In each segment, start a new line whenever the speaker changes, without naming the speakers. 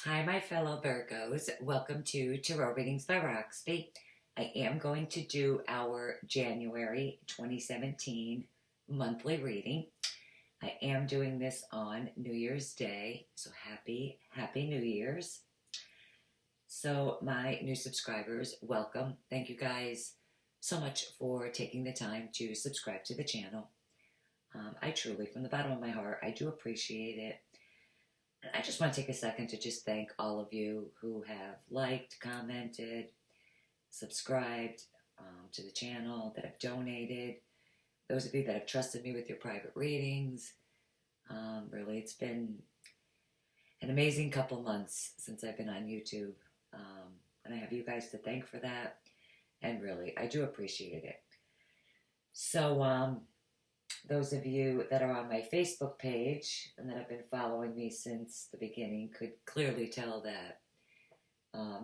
Hi, my fellow Virgos. Welcome to Tarot Readings by Roxby. I am going to do our January 2017 monthly reading. I am doing this on New Year's Day, so happy New Year's. So my new subscribers, welcome. Thank you guys so much for taking the time to subscribe to the channel. I truly, from the bottom of my heart, I do appreciate it. I just want to take a second to just thank all of you who have liked, commented, subscribed to the channel, that have donated, those of you that have trusted me with your private readings. Really, it's been an amazing couple months since I've been on YouTube, and I have you guys to thank for that, and really, I do appreciate it. So, those of you that are on my Facebook page and that have been following me since the beginning could clearly tell that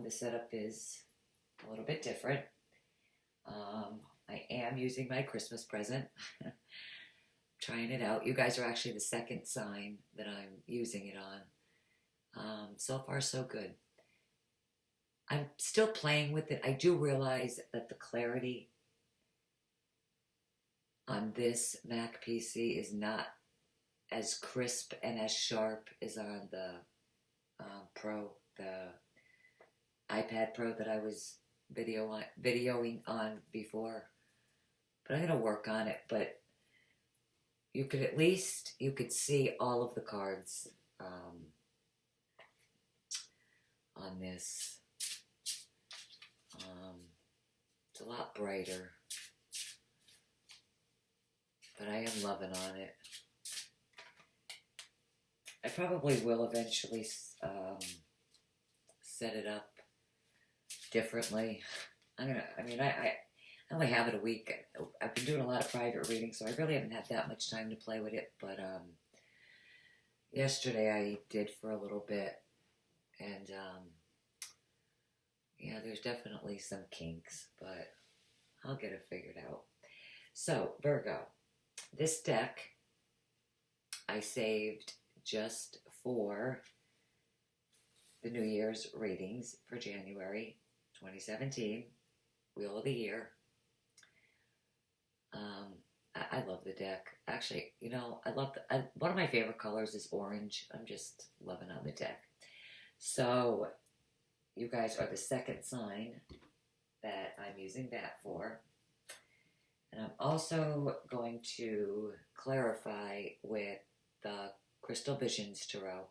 the setup is a little bit different. I am using my Christmas present, trying it out. You guys are actually the second sign that I'm using it on. So far, so good. I'm still playing with it. I do realize that the clarity on this Mac PC is not as crisp and as sharp as on the Pro, the iPad Pro that I was videoing on before. But I'm going to work on it. But you could see all of the cards on this. It's a lot brighter. But I am loving on it. I probably will eventually set it up differently. I only have it a week. I've been doing a lot of private readings, so I really haven't had that much time to play with it. But yesterday I did for a little bit, and yeah, there's definitely some kinks, but I'll get it figured out. So, Virgo. This deck I saved just for the New Year's readings for January 2017, Wheel of the Year. I love the deck. Actually, you know, one of my favorite colors is orange. I'm just loving on the deck. So, you guys are the second sign that I'm using that for. And I'm also going to clarify with the Crystal Visions Tarot.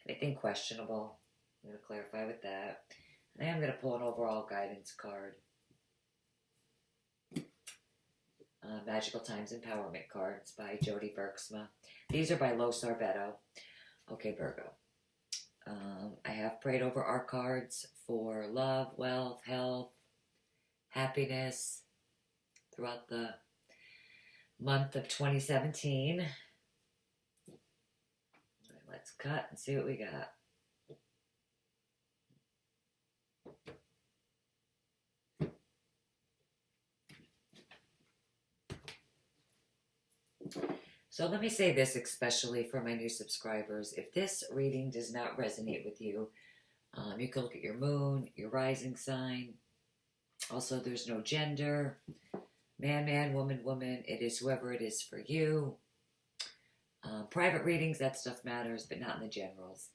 Anything questionable, I'm going to clarify with that. And I am going to pull an overall guidance card. Magical Times Empowerment cards by Jody Bergsma. These are by Lo Sorbetto. Okay, Virgo. I have prayed over our cards for love, wealth, health, happiness, throughout the month of 2017. All right, let's cut and see what we got. So let me say this, especially for my new subscribers. If this reading does not resonate with you, you can look at your moon, your rising sign. Also, there's no gender. Man, man, woman, woman. It is whoever it is for you. Private readings, that stuff matters, but not in the generals.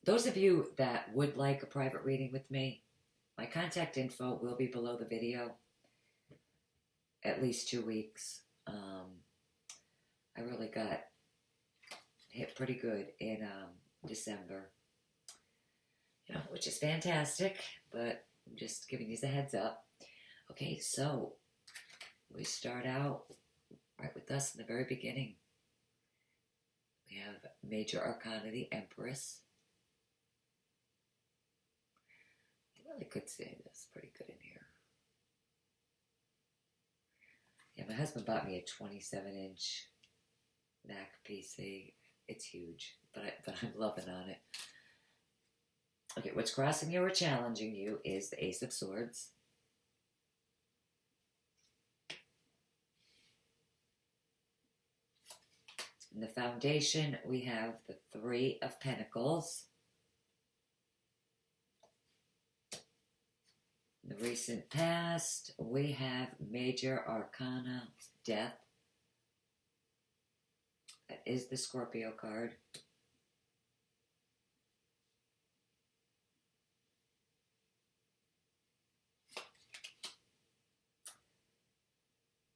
Those of you that would like a private reading with me, my contact info will be below the video. At least 2 weeks. I really got hit pretty good in December. You know, which is fantastic, but I'm just giving you a heads up. Okay, so we start out right with us in the very beginning. We have Major Arcana, the Empress. I really could say this pretty good in here. Yeah, my husband bought me a 27-inch Mac PC. It's huge, but I'm loving on it. Okay, what's crossing you or challenging you is the Ace of Swords. In the foundation, we have the Three of Pentacles. In the recent past, we have Major Arcana, Death. That is the Scorpio card.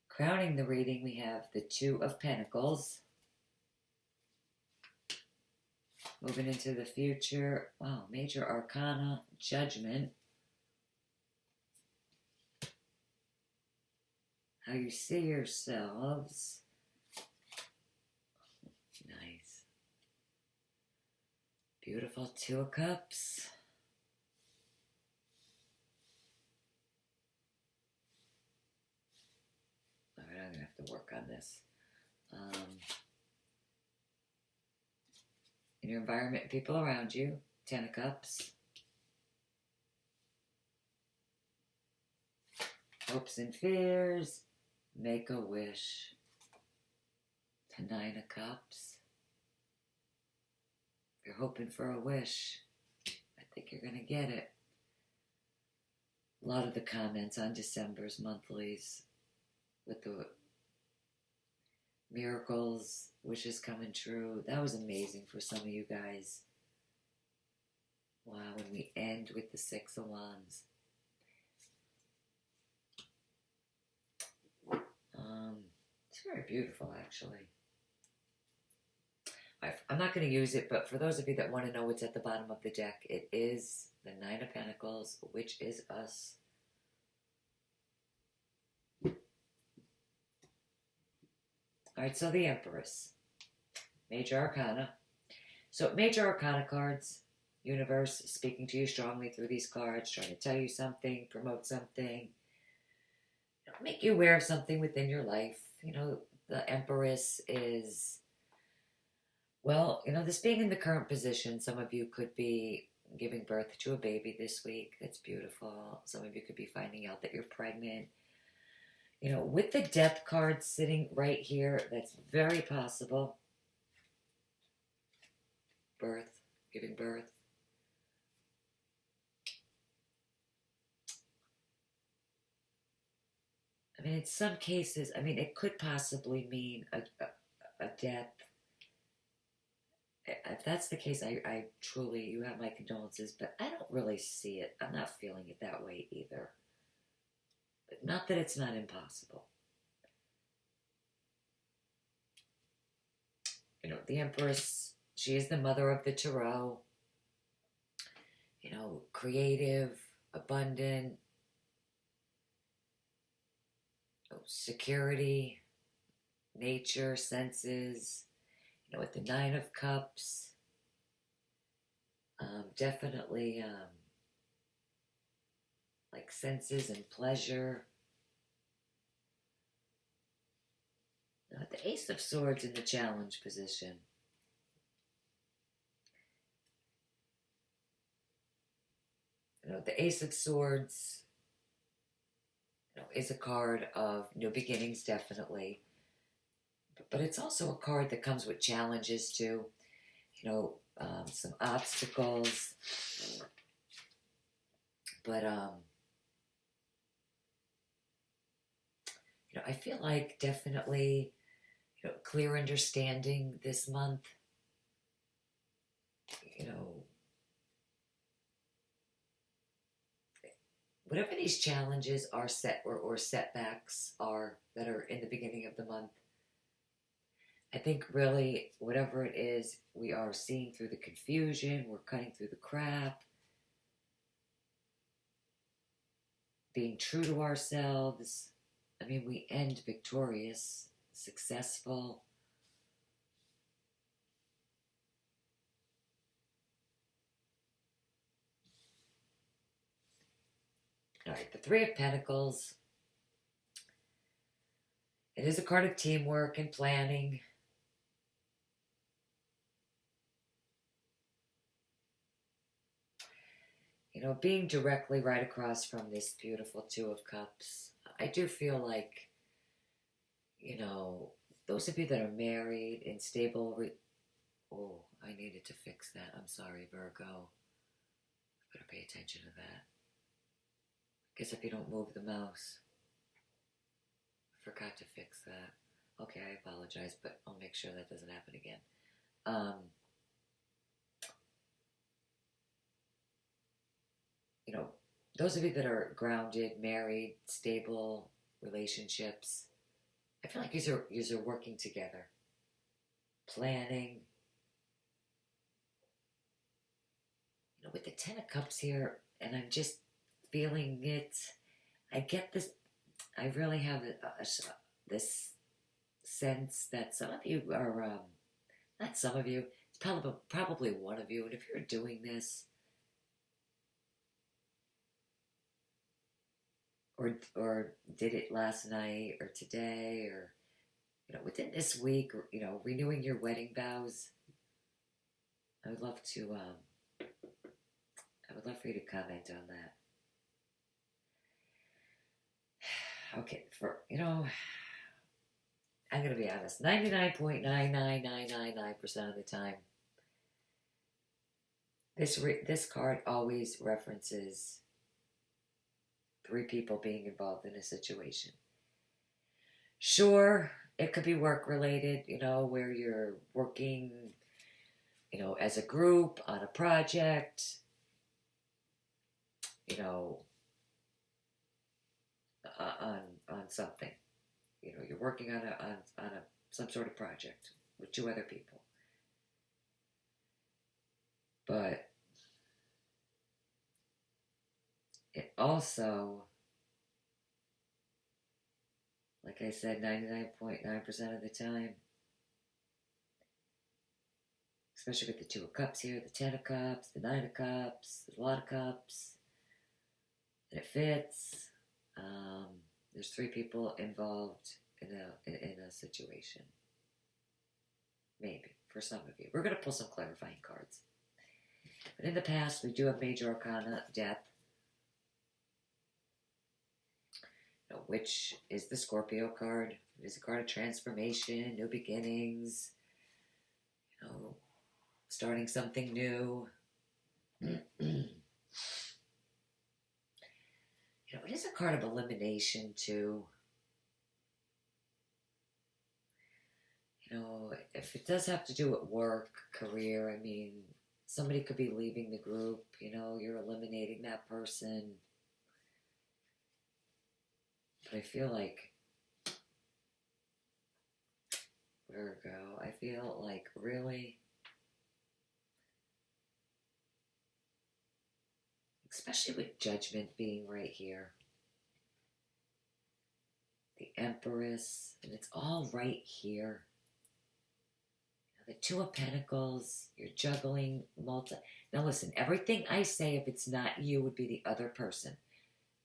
Crowning the reading, we have the Two of Pentacles. Moving into the future, wow, Major Arcana, Judgment. How you see yourselves. Nice. Beautiful Two of Cups. All right, I'm going to have to work on this. In your environment, people around you, Ten of Cups. Hopes and fears, make a wish. The Nine of Cups. If you're hoping for a wish, I think you're going to get it. A lot of the comments on December's monthlies with the miracles, wishes coming true. That was amazing for some of you guys. Wow, when we end with the Six of Wands. It's very beautiful, actually. I'm not going to use it, but for those of you that want to know what's at the bottom of the deck, it is the Nine of Pentacles, which is us. Alright, so the Empress. Major Arcana. So Major Arcana cards, universe speaking to you strongly through these cards, trying to tell you something, promote something, make you aware of something within your life. You know, the Empress is, well, you know, this being in the current position, some of you could be giving birth to a baby this week. That's beautiful. Some of you could be finding out that you're pregnant. You know, with the Death card sitting right here, that's very possible. Birth, giving birth. I mean, in some cases, I mean, it could possibly mean a death. If that's the case, I truly, you have my condolences, but I don't really see it. I'm not feeling it that way either. But not that it's not impossible. You know, the Empress, she is the mother of the Tarot. You know, creative, abundant, security, nature, senses. You know, with the Nine of Cups, definitely like senses and pleasure. The Ace of Swords in the challenge position. You know, the Ace of Swords, you know, is a card of new beginnings, definitely. But it's also a card that comes with challenges too. You know, some obstacles. But, you know, I feel like definitely, you know, clear understanding this month. You know, whatever these challenges are or setbacks are that are in the beginning of the month, I think really whatever it is, we are seeing through the confusion, we're cutting through the crap, being true to ourselves. I mean, we end victorious, successful. All right, the Three of Pentacles. It is a card of teamwork and planning. You know, being directly right across from this beautiful Two of Cups, I do feel like, you know, those of you that are married and stable, oh, I needed to fix that. I'm sorry, Virgo. Better pay attention to that. Guess if you don't move the mouse. Forgot to fix that. Okay, I apologize, but I'll make sure that doesn't happen again. You know, those of you that are grounded, married, stable relationships, I feel like you're working together, planning. You know, with the Ten of Cups here, and I'm just feeling it. I get this. I really have this sense that some of you are, not some of you, it's probably one of you, and if you're doing this, or did it last night or today, or within this week, or renewing your wedding vows, I would love to. I would love for you to comment on that. Okay, I'm going to be honest, 99.99999% of the time, this card always references 3 people being involved in a situation. Sure, it could be work related, where you're working, as a group on a project, on something. You're working on some sort of project with 2 other people. But it also, like I said, 99.9% of the time, especially with the 2 of Cups here, the 10 of Cups, the 9 of Cups, there's a lot of cups, and it fits. There's 3 people involved in a situation. Maybe, for some of you. We're going to pull some clarifying cards. But in the past, we do have Major Arcana, Death, which is the Scorpio card. It is a card of transformation, new beginnings, starting something new. It is a card of elimination, too. If it does have to do with work, career, I mean, somebody could be leaving the group, you're eliminating that person. But I feel like, Virgo, I feel like really, especially with Judgment being right here. The Empress, and it's all right here. The 2 of Pentacles, you're juggling Now listen, everything I say, if it's not you, would be the other person.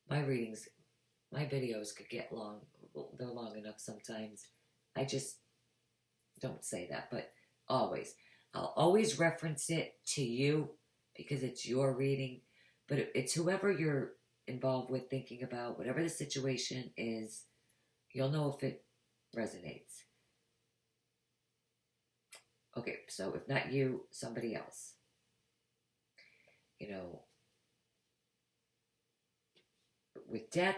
My videos could get long. They're long enough sometimes. I just don't say that, but always. I'll always reference it to you because it's your reading, but it's whoever you're involved with, thinking about, whatever the situation is, you'll know if it resonates. Okay, so if not you, somebody else. With Death,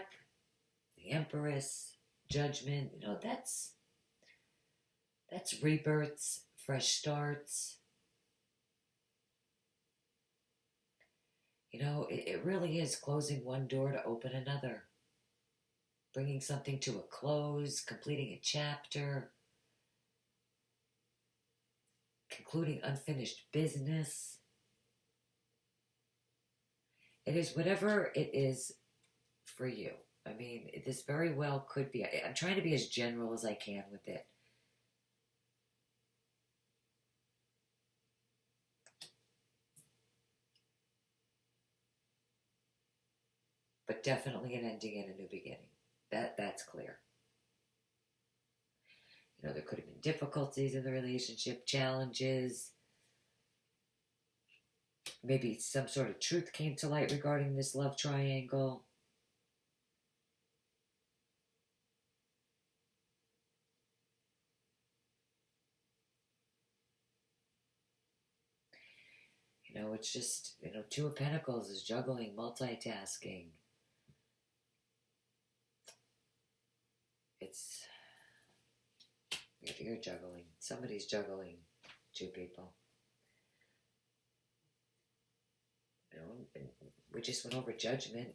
the Empress, Judgment, that's rebirths, fresh starts. It really is closing one door to open another. Bringing something to a close, completing a chapter, concluding unfinished business. It is whatever it is for you. I mean, this very well could be. I'm trying to be as general as I can with it. But definitely an ending and a new beginning. That's clear. There could have been difficulties in the relationship, challenges. Maybe some sort of truth came to light regarding this love triangle. It's just, 2 of Pentacles is juggling, multitasking. it's, you're juggling. Somebody's juggling two people. You know, and we just went over judgment.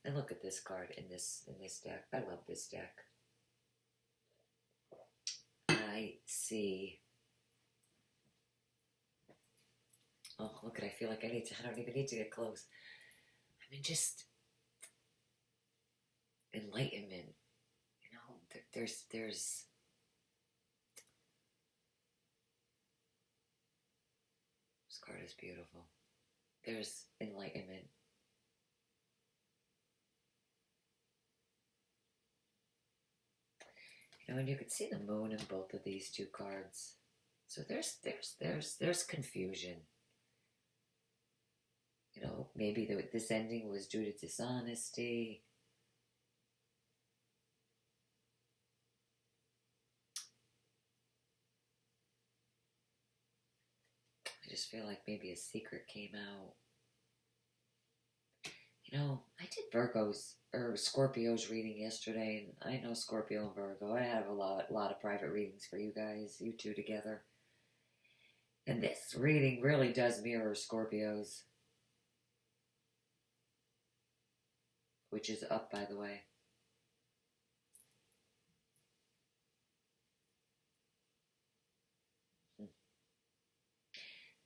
And look at this card in this deck. I love this deck. I see. Oh, look at, I feel like I don't even need to get close. I mean, just enlightenment. You know, there's this card is beautiful. There's enlightenment. You know, and you could see the moon in both of these two cards. So there's confusion. You know, maybe this ending was due to dishonesty. I just feel like maybe a secret came out. You know, I did Scorpio's reading yesterday, and I know Scorpio and Virgo. I have a lot of private readings for you guys, you two together. And this reading really does mirror Scorpio's, which is up, by the way.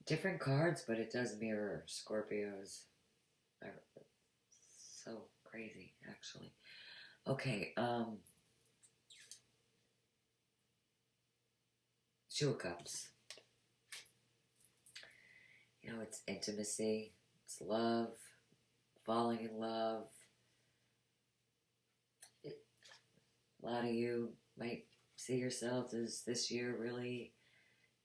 Different cards, but it does mirror Scorpio's. So crazy, actually. Okay, Two of Cups. You know, it's intimacy, it's love, falling in love. A lot of you might see yourselves as this year really,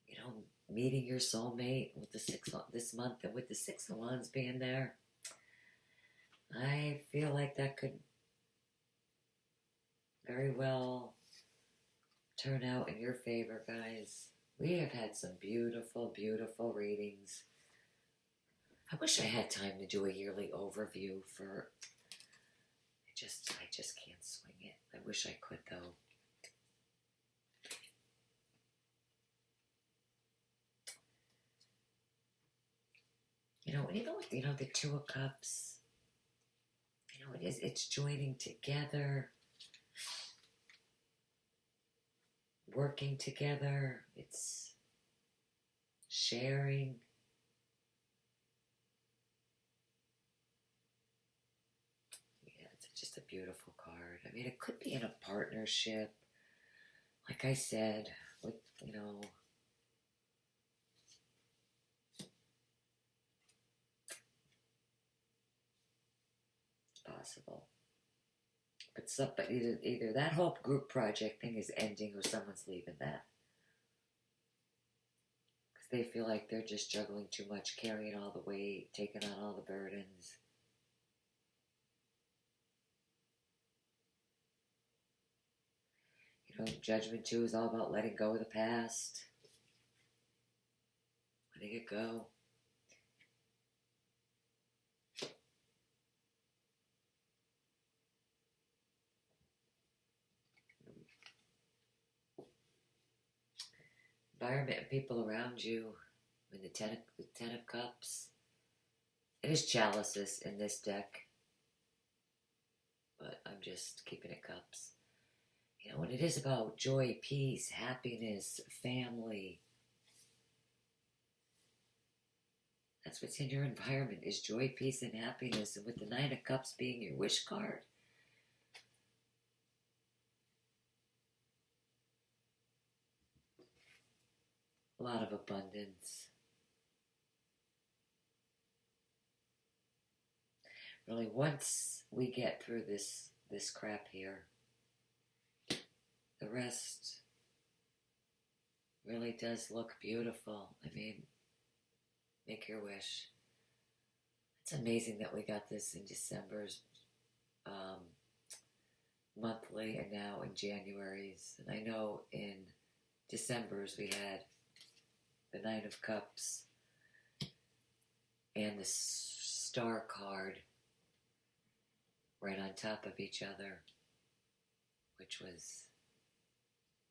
you know, meeting your soulmate with this month, and with the Six of Wands being there. I feel like that could very well turn out in your favor, guys. We have had some beautiful, beautiful readings. I wish I had time to do a yearly overview for... I just can't swing it. I wish I could, though. You know, even with, you know, the Two of Cups, you know, it's joining together, working together, it's sharing. Yeah, it's just a beautiful card. I mean, it could be in a partnership, like I said, with, you know, possible. But either that whole group project thing is ending, or someone's leaving that. Because they feel like they're just juggling too much, carrying all the weight, taking on all the burdens. You know, Judgment too is all about letting go of the past. Letting it go. Environment and people around you. In the Ten of Cups. It is chalices in this deck. But I'm just keeping it cups. You know, and it is about joy, peace, happiness, family. That's what's in your environment, is joy, peace, and happiness. And with the Nine of Cups being your wish card, a lot of abundance. Really, once we get through this crap here, the rest really does look beautiful. I mean, make your wish. It's amazing that we got this in December's monthly, and now in January's. And I know in December's we had the Nine of Cups and the Star card right on top of each other, which was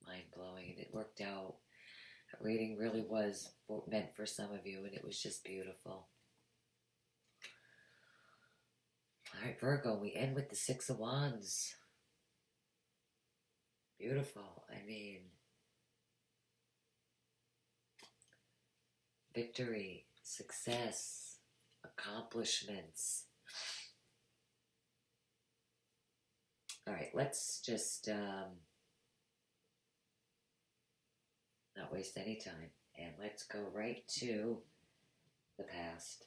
mind-blowing, and it worked out. That reading really was meant for some of you, and it was just beautiful. All right, Virgo, we end with the Six of Wands. Beautiful. I mean, victory, success, accomplishments. All right, let's just not waste any time, and let's go right to the past.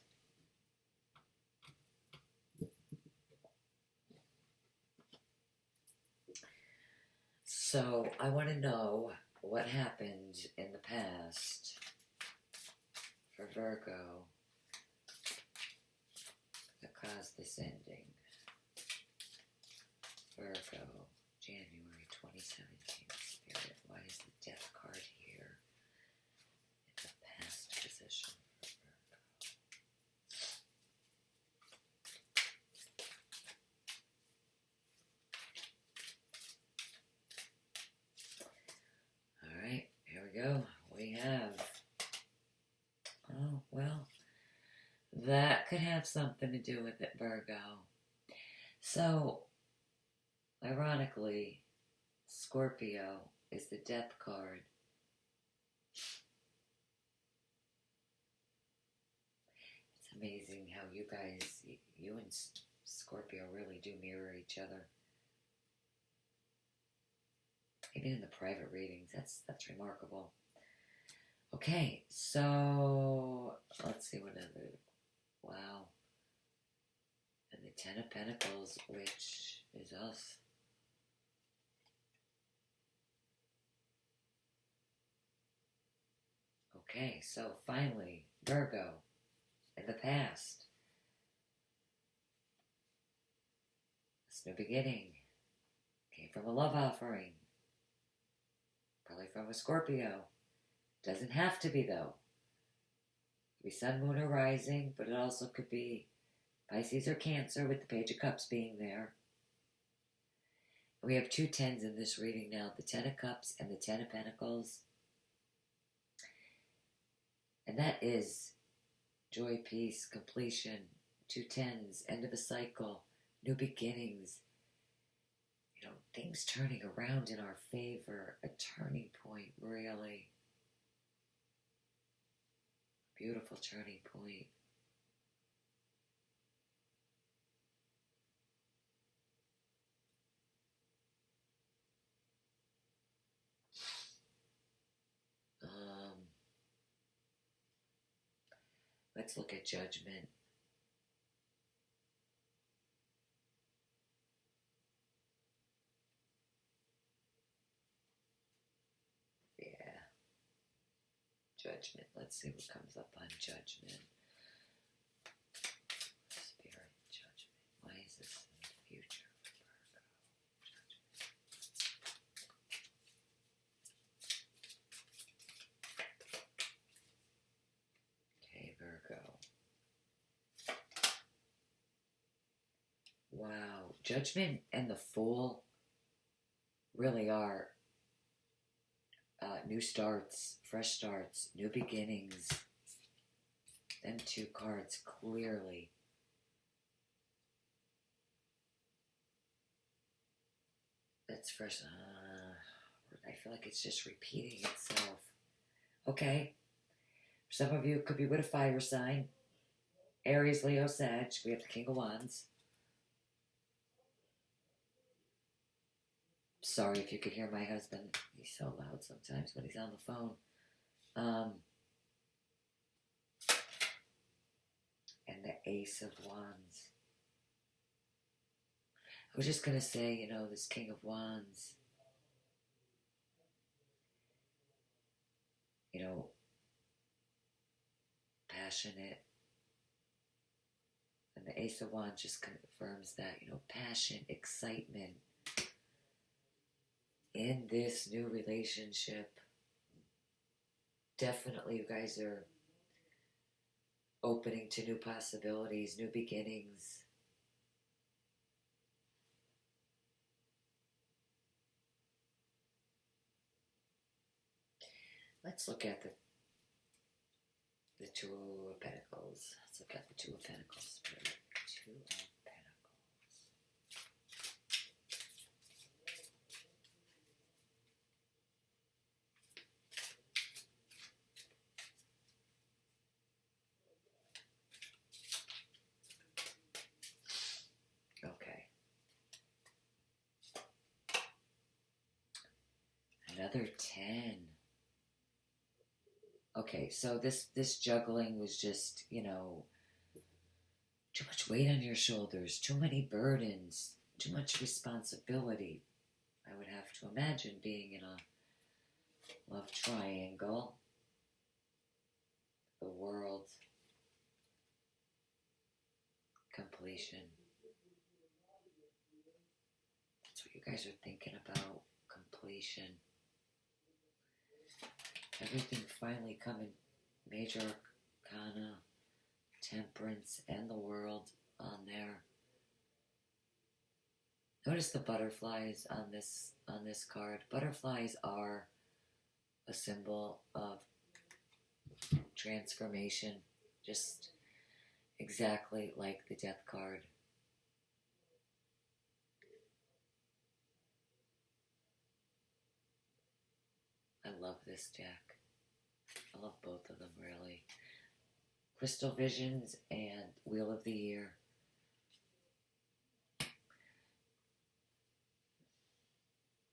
So I want to know what happened in the past for Virgo that caused this ending. Virgo, January 2017, Spirit. Why is the Death card here in the past position for Virgo? All right, here we go. We have, oh, well, that could have something to do with it, Virgo. So, ironically, Scorpio is the Death card. It's amazing how you guys, you and Scorpio really do mirror each other. Even in the private readings, that's remarkable. Okay, so let's see what other, wow. And the Ten of Pentacles, which is us. Okay, so finally, Virgo, in the past. This new beginning came from a love offering. Probably from a Scorpio. Doesn't have to be, though. It could be Sun, Moon, or Rising, but it also could be Pisces or Cancer, with the Page of Cups being there. We have two tens in this reading now, the Ten of Cups and the Ten of Pentacles. And that is joy, peace, completion, two tens, end of a cycle, new beginnings. You know, things turning around in our favor, a turning point, really. Beautiful turning point. Let's look at Judgment. Yeah. Judgment. Let's see what comes up on Judgment. Spirit, Judgment. Why is this in the future for Virgo? Judgment. Okay, Virgo. Wow. Judgment and the Fool really are new starts, fresh starts, new beginnings. Them two cards clearly. That's fresh. I feel like it's just repeating itself. Okay. For some of you, it could be with a fire sign. Aries, Leo, Sag. We have the King of Wands. Sorry if you could hear my husband. He's so loud sometimes when he's on the phone. And the Ace of Wands. I was just going to say, you know, this King of Wands, you know, passionate. And the Ace of Wands just confirms that, you know, passion, excitement in this new relationship. Definitely you guys are opening to new possibilities, new beginnings. Let's look at the Two of Pentacles. Let's look at the Two of Pentacles. Two of Pentacles. Okay. Another 10. Okay, so this juggling was just, you know, too much weight on your shoulders, too many burdens, too much responsibility. I would have to imagine being in a love triangle. The world. Completion. That's what you guys are thinking about. Completion. Everything finally coming. Major Arcana, Temperance, and the World on there. Notice the butterflies on this card. Butterflies are a symbol of transformation, just exactly like the Death card. I love this deck. I love both of them, really. Crystal Visions and Wheel of the Year.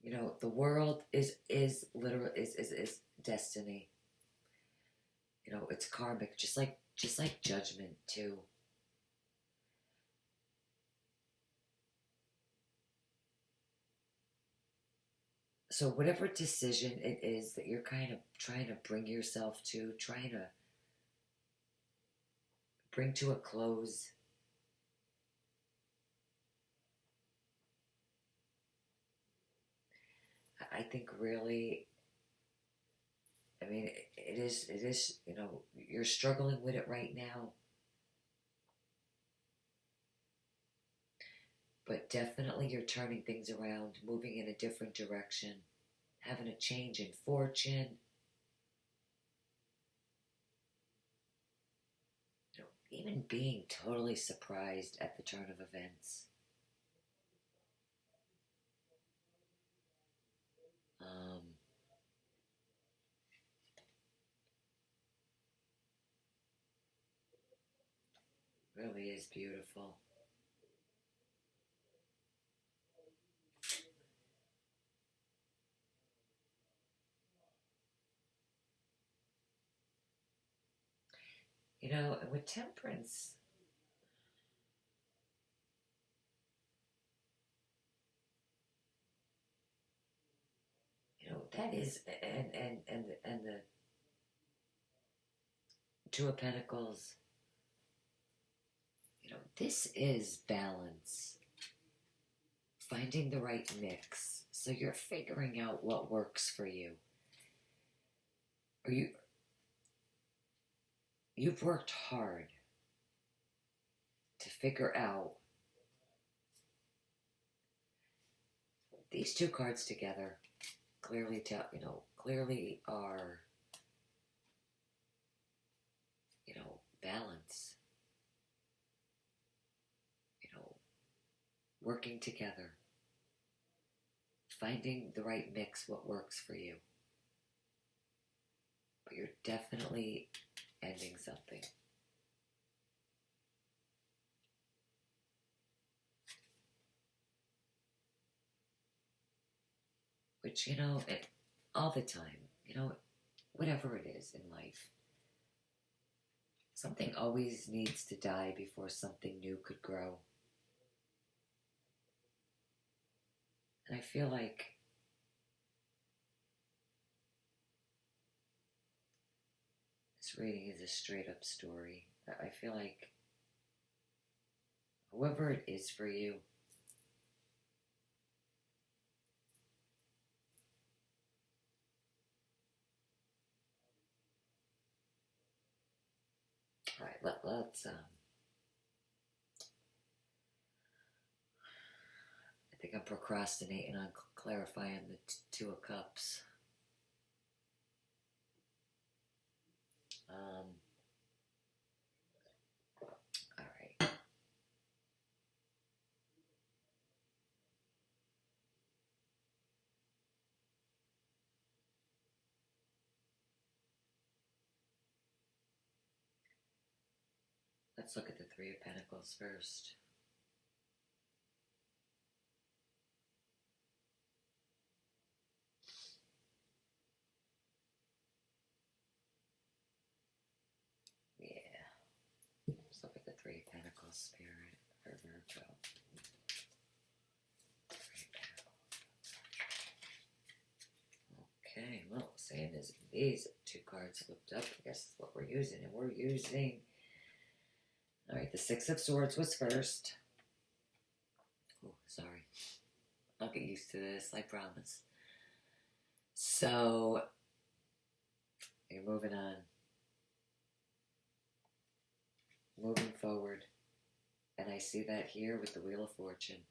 You know, the world is literal is destiny. You know, it's karmic, just like judgment too. So whatever decision it is that you're kind of trying to bring yourself to, trying to bring to a close, I think really, I mean, it is, you know, you're struggling with it right now. But definitely you're turning things around, moving in a different direction, having a change in fortune. You know, even being totally surprised at the turn of events. Really is beautiful. You know, and with Temperance, you know, that is, and the Two of Pentacles, you know, this is balance. Finding the right mix. So you're figuring out what works for you. Or you've worked hard to figure out these two cards together. Clearly tell, you know, clearly are, you know, balance. You know, working together. Finding the right mix, what works for you. But you're definitely ending something. Which, you know, all the time, you know, whatever it is in life, something always needs to die before something new could grow. And I feel like this reading is a straight up story. I feel like whoever it is for you, all right, let's I think I'm procrastinating on clarifying the Two of Cups. All right. Let's look at the Three of Pentacles first. Yeah. Let's look at the Three of Pentacles, Spirit, for Virgo. Okay, well, saying is these two cards flipped up. I guess that's what we're using. And we're using, all right, the Six of Swords was first. Oh, sorry. I'll get used to this, I promise. So, you're moving on. Moving forward. And I see that here with the Wheel of Fortune.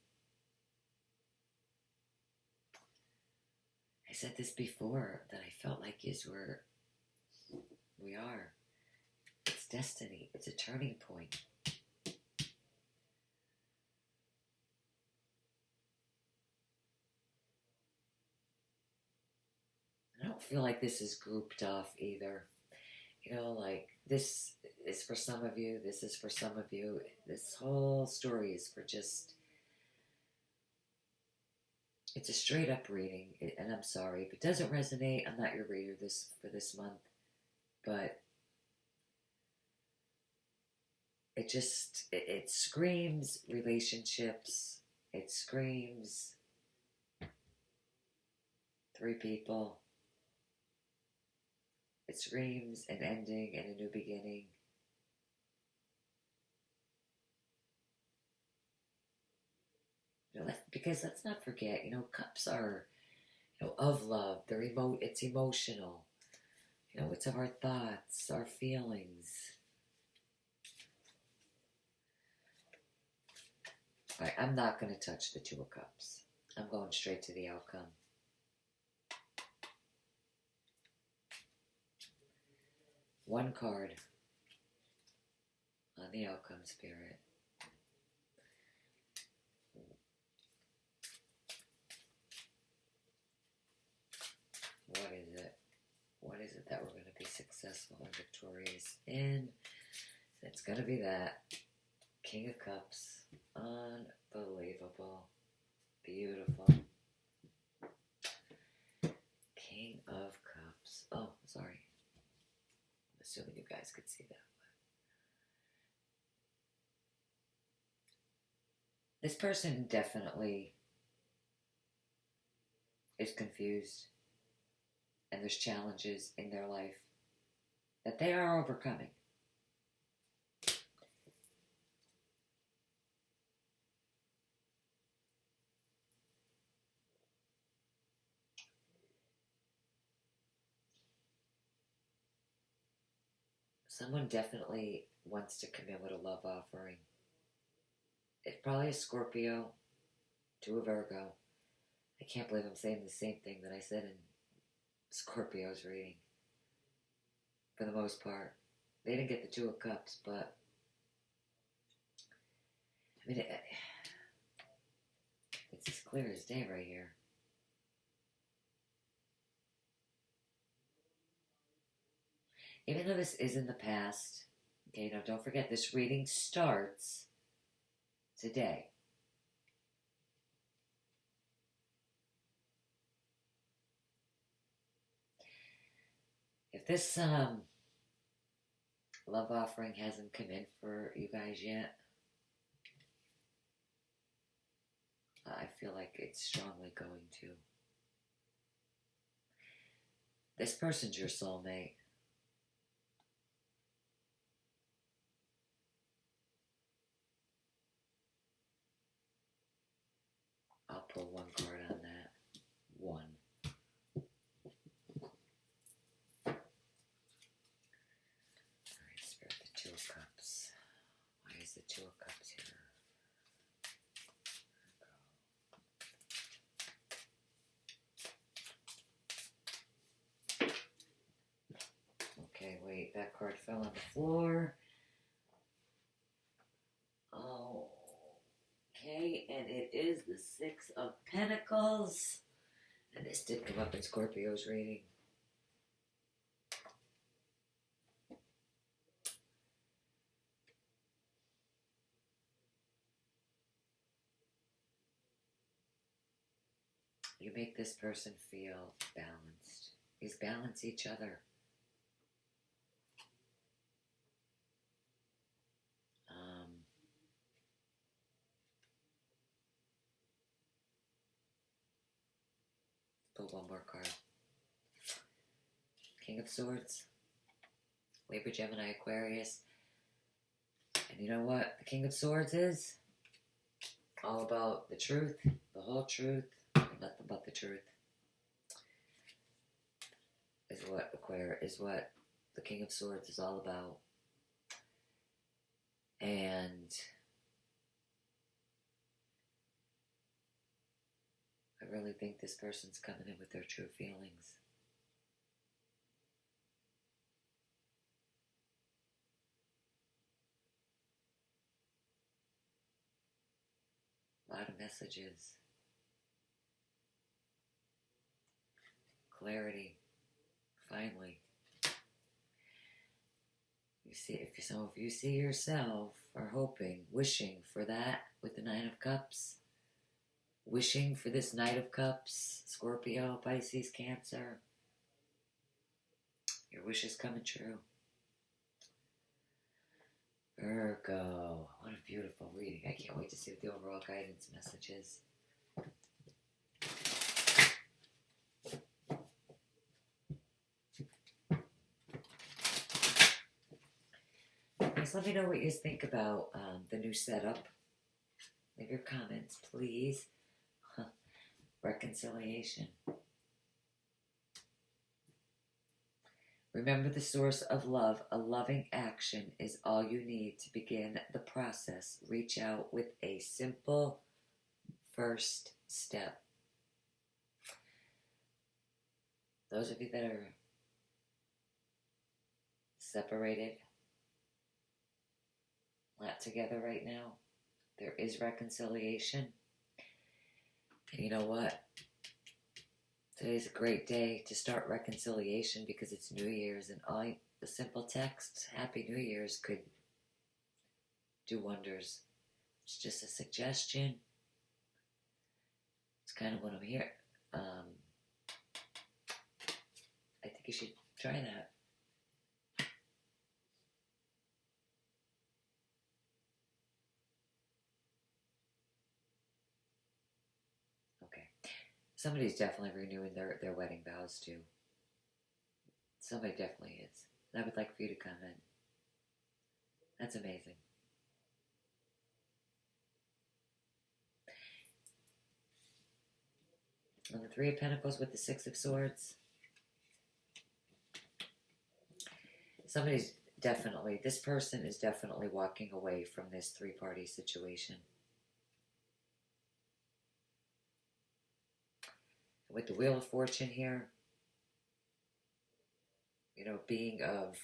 I said this before, that I felt like we are. It's destiny. It's a turning point. I don't feel like this is grouped off either. You know, like this is for some of you, this is for some of you. This whole story is for just, it's a straight up reading. And I'm sorry, if it doesn't resonate, I'm not your reader for this month. But it screams relationships. It screams three people. It screams an ending and a new beginning. You know, because let's not forget, you know, cups are, you know, of love. It's emotional. You know, it's of our thoughts, our feelings. All right, I'm not going to touch the Two of Cups. I'm going straight to the outcome. One card on the outcome, Spirit. What is it? What is it that we're going to be successful and victorious in? It's going to be that King of Cups. Unbelievable. Beautiful. King of Cups. Oh, sorry. I'm assuming you guys could see that. This person definitely is confused, and there's challenges in their life that they are overcoming. Someone definitely wants to come in with a love offering. It's probably a Scorpio to a Virgo. I can't believe I'm saying the same thing that I said in Scorpio's reading. For the most part. They didn't get the Two of Cups, but I mean, it's as clear as day right here. Even though this is in the past, okay, now don't forget this reading starts today. If this love offering hasn't come in for you guys yet, I feel like it's strongly going to. This person's your soulmate. I'll pull one card on that. One. Alright, Spirit, the Two of Cups. Why is the Two of Cups here? Okay, wait, that card fell on the floor. Oh, okay, and it is the Six of Pentacles. And this did come up in Scorpio's reading. You make this person feel balanced. You balance each other. Pull one more card. King of Swords. Libra, Gemini, Aquarius. And you know what the King of Swords is? All about the truth, the whole truth, and nothing but the truth. Is what the King of Swords is all about. And I really think this person's coming in with their true feelings. A lot of messages. Clarity. Finally. You see, if some of you see yourself are hoping, wishing for that with the Nine of Cups. Wishing for this Knight of Cups, Scorpio, Pisces, Cancer. Your wish is coming true. Virgo. What a beautiful reading. I can't wait to see what the overall guidance message is. Guys, let me know what you think about the new setup. Leave your comments, please. Reconciliation. Remember the source of love. A loving action is all you need to begin the process. Reach out with a simple first step. Those of you that are separated, not together right now, there is reconciliation. And you know what? Today's a great day to start reconciliation because it's New Year's, and all the simple text, Happy New Year's, could do wonders. It's just a suggestion. It's kind of what I'm here. I think you should try that. Somebody's definitely renewing their wedding vows too. Somebody definitely is. And I would like for you to comment. That's amazing. And the Three of Pentacles with the Six of Swords. This person is definitely walking away from this three-party situation. With the Wheel of Fortune here, you know, being of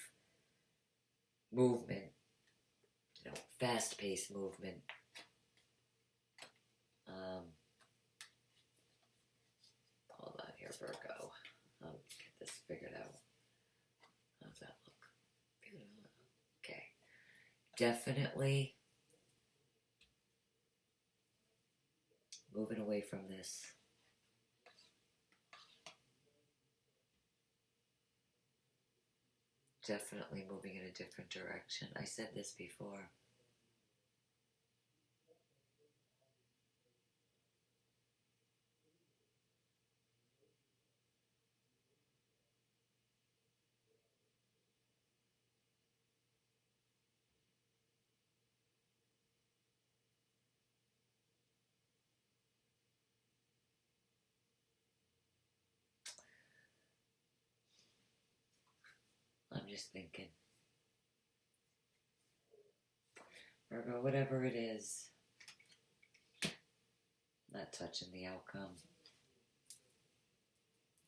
movement, you know, fast-paced movement. Hold on here, Virgo. I'll get this figured out. How's that look? Okay. Definitely moving away from this. Definitely moving in a different direction. I said this before. I'm just thinking. Virgo, whatever it is, not touching the outcome,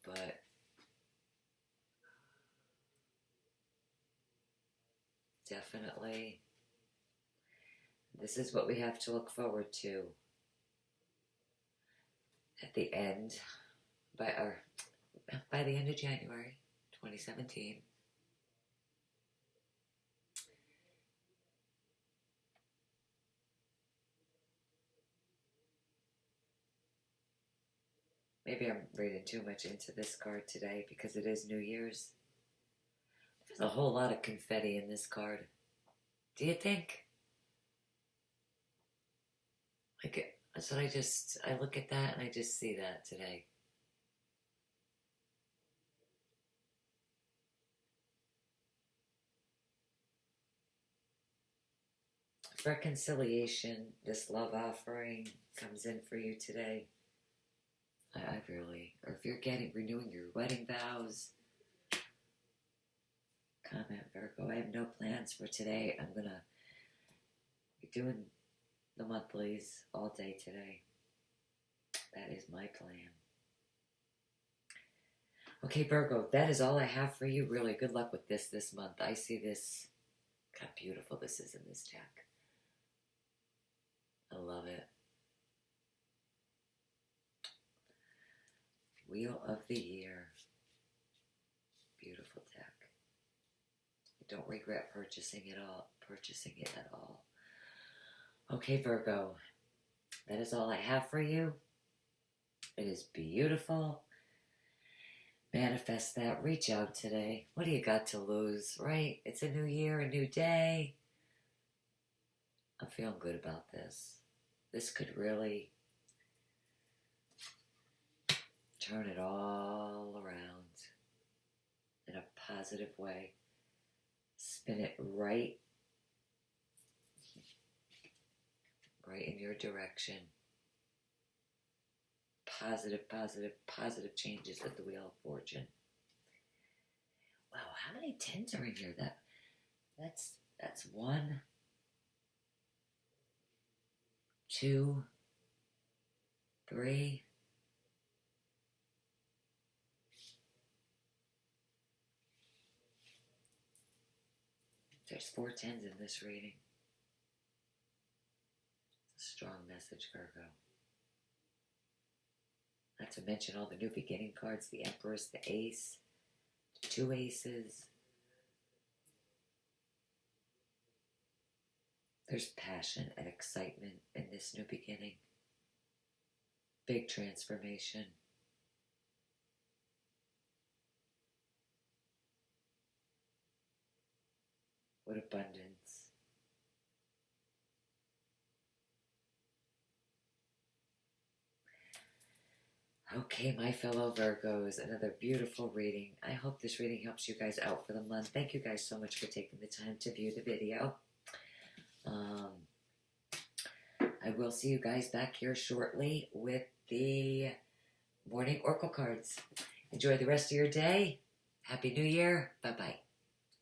but Definitely. This is what we have to look forward to at the end, by the end of January 2017. Maybe I'm reading too much into this card today because it is New Year's. There's a whole lot of confetti in this card. Do you think? Like, so I look at that and I just see that today. Reconciliation, this love offering comes in for you today. I really, or if you're renewing your wedding vows, comment Virgo. I have no plans for today. I'm gonna be doing the monthlies all day today. That is my plan. Okay, Virgo, that is all I have for you. Really, good luck with this month. I see this. Look how beautiful this is in this deck. I love it. Wheel of the Year. Beautiful deck. I don't regret purchasing it at all. Okay, Virgo. That is all I have for you. It is beautiful. Manifest that. Reach out today. What do you got to lose, right? It's a new year, a new day. I'm feeling good about this. This could really turn it all around in a positive way. Spin it right in your direction. Positive changes at the Wheel of Fortune. Wow, how many 10s are in here? That's 1, 2, 3. There's 4 10s in this reading. It's a strong message, Virgo. Not to mention all the new beginning cards, the Empress, the Ace, the 2 aces. There's passion and excitement in this new beginning. Big transformation. What abundance. Okay, my fellow Virgos, another beautiful reading. I hope this reading helps you guys out for the month. Thank you guys so much for taking the time to view the video. I will see you guys back here shortly with the morning oracle cards. Enjoy the rest of your day. Happy New Year. Bye-bye.